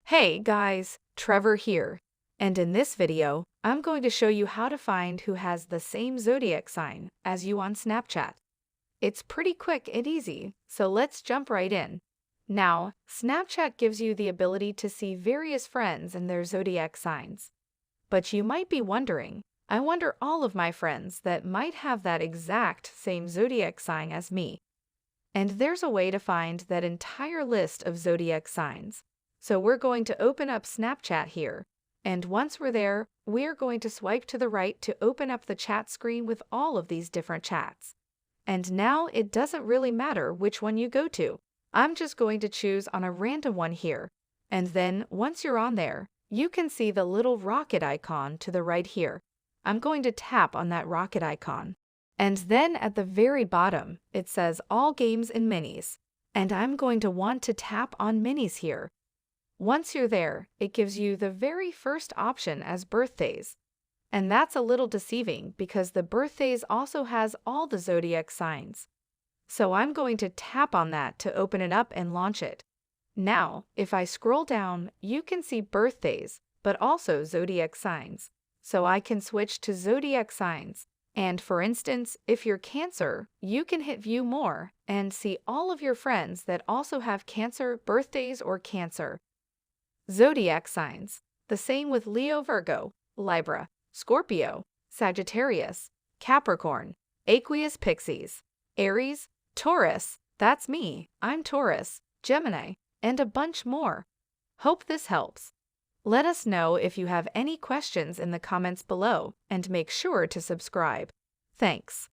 Hey guys, Trevor here, and in this video, I'm going to show you how to find who has the same zodiac sign as you on Snapchat. It's pretty quick and easy, so let's jump right in. Now, Snapchat gives you the ability to see various friends and their zodiac signs. But you might be wondering, I wonder all of my friends that might have that exact same zodiac sign as me. And there's a way to find that entire list of zodiac signs. So we're going to open up Snapchat here, and once we're there, we're going to swipe to the right to open up the chat screen with all of these different chats. And now it doesn't really matter which one you go to. I'm just going to choose on a random one here, and then once you're on there, you can see the little rocket icon to the right here. I'm going to tap on that rocket icon. And then at the very bottom, it says All Games and Minis, and I'm going to want to tap on Minis here. Once you're there, it gives you the very first option as birthdays. And that's a little deceiving because the birthdays also has all the zodiac signs. So I'm going to tap on that to open it up and launch it. Now, if I scroll down, you can see birthdays, but also zodiac signs. So I can switch to zodiac signs. And for instance, if you're Cancer, you can hit View More and see all of your friends that also have Cancer birthdays or Cancer. Zodiac signs. The same with Leo, Virgo, Libra, Scorpio, Sagittarius, Capricorn, Aquarius, Pisces, Aries, Taurus, that's me, I'm Taurus, Gemini, and a bunch more. Hope this helps. Let us know if you have any questions in the comments below and make sure to subscribe. Thanks.